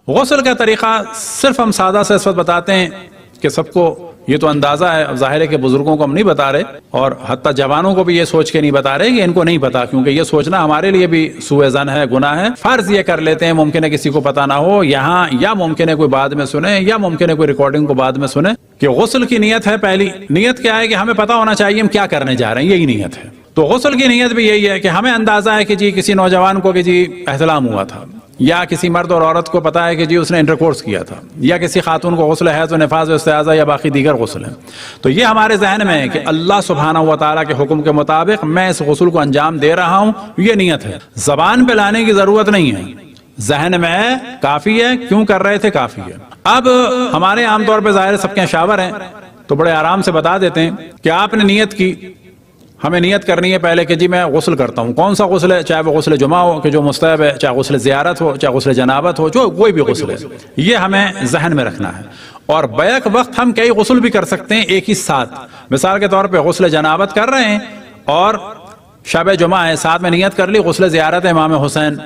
غسل کا طریقہ صرف ہم سادہ سے اس وقت بتاتے ہیں کہ سب کو یہ تو اندازہ ہے، ظاہر ہے کہ بزرگوں کو ہم نہیں بتا رہے، اور حتیٰ جوانوں کو بھی یہ سوچ کے نہیں بتا رہے کہ ان کو نہیں پتا، کیونکہ یہ سوچنا ہمارے لیے بھی سوء ظن ہے، گناہ ہے۔ فرض یہ کر لیتے ہیں، ممکن ہے کسی کو پتا نہ ہو یہاں، یا ممکن ہے کوئی بعد میں سنے، یا ممکن ہے کوئی ریکارڈنگ کو بعد میں سنے، کہ غسل کی نیت ہے۔ پہلی نیت کیا ہے کہ ہمیں پتا ہونا چاہیے ہم کیا کرنے جا رہے ہیں، یہی نیت ہے۔ تو غسل کی نیت بھی یہی ہے کہ ہمیں اندازہ ہے کہ جی کسی نوجوان کو کہ جی احتلام ہوا تھا، یا کسی مرد اور عورت کو پتا ہے کہ جی اس نے انٹرکورس کیا تھا، یا کسی خاتون کو غسل حیض و نفاس و استحاضہ یا باقی دیگر غسل ہیں۔ تو یہ ہمارے ذہن میں ہے کہ اللہ سبحانہ و تعالیٰ کے حکم کے مطابق میں اس غسل کو انجام دے رہا ہوں، یہ نیت ہے۔ زبان پہ لانے کی ضرورت نہیں ہے، ذہن میں ہے کافی ہے، کیوں کر رہے تھے کافی ہے۔ اب ہمارے عام طور پہ ظاہر سب کے شاور ہیں تو بڑے آرام سے بتا دیتے ہیں کہ آپ نے نیت کی، ہمیں نیت کرنی ہے پہلے کہ جی میں غسل کرتا ہوں۔ کون سا غسل ہے؟ چاہے وہ غسل جمعہ ہو کہ جو مستحب ہے، چاہے غسل زیارت ہو، چاہے غسل جنابت ہو، جو کوئی بھی غسل ہے، یہ ہمیں ذہن میں رکھنا ہے۔ اور بیک وقت ہم کئی غسل بھی کر سکتے ہیں ایک ہی ساتھ۔ مثال کے طور پہ غسل جنابت کر رہے ہیں اور شب جمعہ ہے، ساتھ میں نیت کر لی غسل زیارت امام حسین،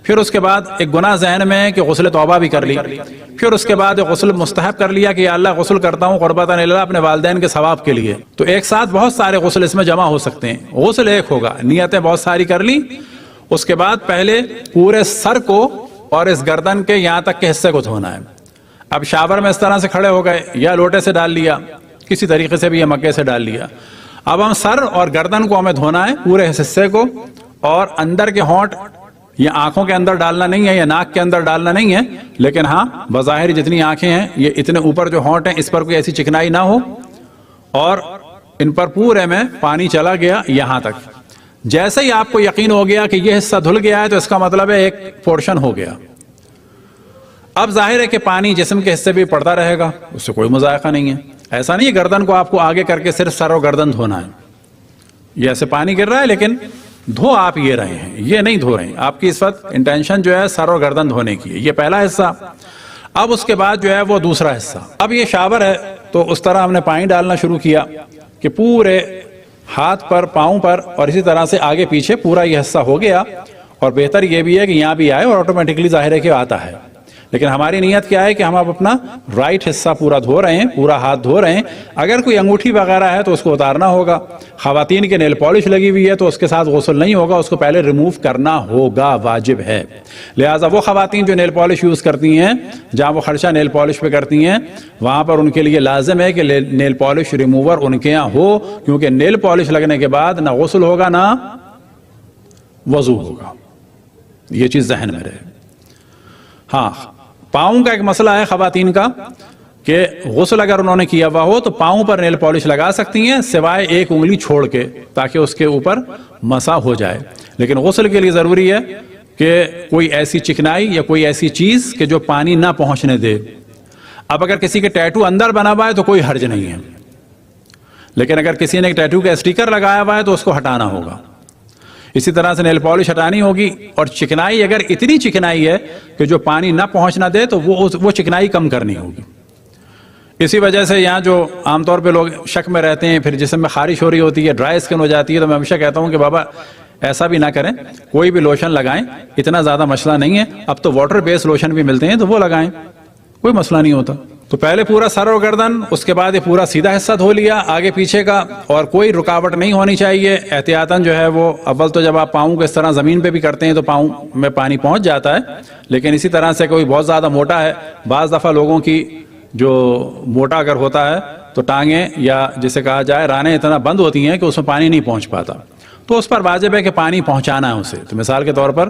پھر اس کے بعد ایک گناہ ذہن میں ہے کہ غسل توبہ بھی کر لی، پھر اس کے بعد غسل مستحب کر لیا کہ یا اللہ غسل کرتا ہوں قربتاً اللہ اپنے والدین کے ثواب کے لیے۔ تو ایک ساتھ بہت سارے غسل اس میں جمع ہو سکتے ہیں، غسل ایک ہوگا، نیتیں بہت ساری کر لی۔ اس کے بعد پہلے پورے سر کو اور اس گردن کے یہاں تک کے حصے کو دھونا ہے۔ اب شاور میں اس طرح سے کھڑے ہو گئے، یا لوٹے سے ڈال لیا، کسی طریقے سے بھی یا مگے سے ڈال لیا۔ اب ہم سر اور گردن کو ہمیں دھونا ہے، پورے حصے کو، اور اندر کے ہونٹ یہ آنکھوں کے اندر ڈالنا نہیں ہے یا ناک کے اندر ڈالنا نہیں ہے، لیکن ہاں بظاہر جتنی آنکھیں ہیں یہ اتنے اوپر جو ہونٹ ہیں اس پر کوئی ایسی چکنائی نہ ہو، اور ان پر پورے میں پانی چلا گیا یہاں تک۔ جیسے ہی آپ کو یقین ہو گیا کہ یہ حصہ دھل گیا ہے تو اس کا مطلب ہے ایک پورشن ہو گیا۔ اب ظاہر ہے کہ پانی جسم کے حصے بھی پڑتا رہے گا، اس سے کوئی مذائقہ نہیں ہے۔ ایسا نہیں ہے گردن کو آپ کو آگے کر کے صرف سر اور گردن دھونا ہے، یہ ایسے پانی گر رہا ہے لیکن دھو آپ یہ رہے ہیں، یہ نہیں دھو رہے ہیں۔ آپ کی اس وقت انٹینشن جو ہے سر اور گردن دھونے کی ہے، یہ پہلا حصہ۔ اب اس کے بعد جو ہے وہ دوسرا حصہ۔ اب یہ شاور ہے تو اس طرح ہم نے پانی ڈالنا شروع کیا کہ پورے ہاتھ پر، پاؤں پر، اور اسی طرح سے آگے پیچھے پورا یہ حصہ ہو گیا۔ اور بہتر یہ بھی ہے کہ یہاں بھی آئے اور آٹومیٹکلی ظاہر ہے کہ آتا ہے، لیکن ہماری نیت کیا ہے کہ ہم اب اپنا رائٹ حصہ پورا دھو رہے ہیں، پورا ہاتھ دھو رہے ہیں۔ اگر کوئی انگوٹھی وغیرہ ہے تو اس کو اتارنا ہوگا، خواتین کے نیل پالش لگی ہوئی ہے تو اس کے ساتھ غسل نہیں ہوگا، اس کو پہلے ریموو کرنا ہوگا، واجب ہے۔ لہٰذا وہ خواتین جو نیل پالش یوز کرتی ہیں، جہاں وہ خرچہ نیل پالش پہ کرتی ہیں، وہاں پر ان کے لیے لازم ہے کہ نیل پالش ریموور ان کے یہاں ہو، کیونکہ نیل پالش لگنے کے بعد نہ غسل ہوگا نہ وضو ہوگا، یہ چیز ذہن میں رہے۔ ہاں، پاؤں کا ایک مسئلہ ہے خواتین کا کہ غسل اگر انہوں نے کیا ہوا ہو تو پاؤں پر نیل پالش لگا سکتی ہیں، سوائے ایک انگلی چھوڑ کے، تاکہ اس کے اوپر مسح ہو جائے۔ لیکن غسل کے لیے ضروری ہے کہ کوئی ایسی چکنائی یا کوئی ایسی چیز کہ جو پانی نہ پہنچنے دے۔ اب اگر کسی کے ٹیٹو اندر بنا ہوا ہے تو کوئی حرج نہیں ہے، لیکن اگر کسی نے ٹیٹو کا اسٹیکر لگایا ہوا ہے تو اس کو ہٹانا ہوگا۔ اسی طرح سے نیل پالش ہٹانی ہوگی، اور چکنائی اگر اتنی چکنائی ہے کہ جو پانی نہ پہنچنا دے تو وہ چکنائی کم کرنی ہوگی۔ اسی وجہ سے یہاں جو عام طور پہ لوگ شک میں رہتے ہیں، پھر جسم میں خارش ہو رہی ہوتی ہے، ڈرائی اسکن ہو جاتی ہے، تو میں ہمیشہ کہتا ہوں کہ بابا ایسا بھی نہ کریں، کوئی بھی لوشن لگائیں، اتنا زیادہ مسئلہ نہیں ہے۔ اب تو واٹر بیس لوشن بھی ملتے ہیں تو وہ لگائیں، کوئی مسئلہ نہیں ہوتا۔ تو پہلے پورا سر اور گردن، اس کے بعد یہ پورا سیدھا حصہ دھو لیا آگے پیچھے کا، اور کوئی رکاوٹ نہیں ہونی چاہیے۔ احتیاطاً جو ہے وہ اول تو جب آپ پاؤں کو اس طرح زمین پہ بھی کرتے ہیں تو پاؤں میں پانی پہنچ جاتا ہے، لیکن اسی طرح سے کوئی بہت زیادہ موٹا ہے، بعض دفعہ لوگوں کی جو موٹا اگر ہوتا ہے تو ٹانگیں یا جسے کہا جائے رانیں اتنا بند ہوتی ہیں کہ اس میں پانی نہیں پہنچ پاتا، تو اس پر واجب ہے کہ پانی پہنچانا ہے اسے۔ تو مثال کے طور پر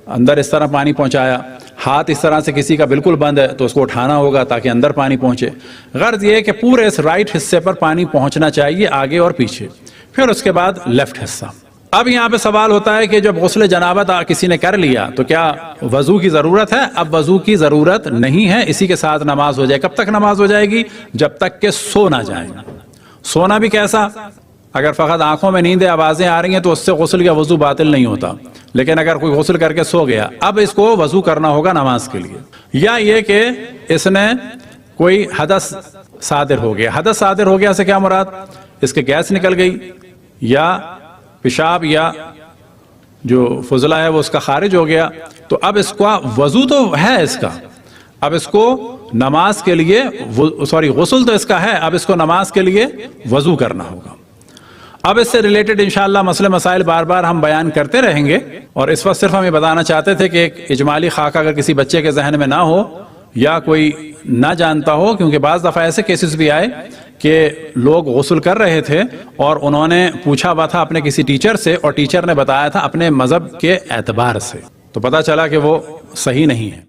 اندر اس طرح پانی پہنچایا، ہاتھ اس طرح سے کسی کا بالکل بند ہے تو اس کو اٹھانا ہوگا تاکہ اندر پانی پہنچے۔ غرض یہ ہے کہ پورے اس رائٹ حصے پر پانی پہنچنا چاہیے، آگے اور پیچھے، پھر اس کے بعد لیفٹ حصہ۔ اب یہاں پہ سوال ہوتا ہے کہ جب غسل جنابت کسی نے کر لیا تو کیا وضو کی ضرورت ہے؟ اب وضو کی ضرورت نہیں ہے، اسی کے ساتھ نماز ہو جائے۔ کب تک نماز ہو جائے گی؟ جب تک کہ سو نہ جائیں۔ سونا بھی کیسا؟ اگر فقط آنکھوں میں نیندیں آوازیں آ رہی ہیں تو اس سے غسل یا وضو باطل نہیں ہوتا، لیکن اگر کوئی غسل کر کے سو گیا، اب اس کو وضو کرنا ہوگا نماز کے لیے۔ یا یہ کہ اس نے کوئی حدث صادر ہو گیا۔ حدث صادر ہو گیا سے کیا مراد؟ اس کے گیس نکل گئی، یا پیشاب یا جو فضلہ ہے وہ اس کا خارج ہو گیا، تو اب اس کا وضو تو ہے اس کا، اب اس کو نماز کے لیے غسل تو اس کا ہے، اب اس کو نماز کے لیے وضو کرنا ہوگا۔ اب اس سے ریلیٹڈ انشاءاللہ مسئلے مسائل بار بار ہم بیان کرتے رہیں گے، اور اس وقت صرف ہم یہ بتانا چاہتے تھے کہ ایک اجمالی خاکہ اگر کسی بچے کے ذہن میں نہ ہو یا کوئی نہ جانتا ہو، کیونکہ بعض دفعہ ایسے کیسز بھی آئے کہ لوگ غسل کر رہے تھے اور انہوں نے پوچھا ہوا تھا اپنے کسی ٹیچر سے، اور ٹیچر نے بتایا تھا اپنے مذہب کے اعتبار سے، تو پتہ چلا کہ وہ صحیح نہیں ہے۔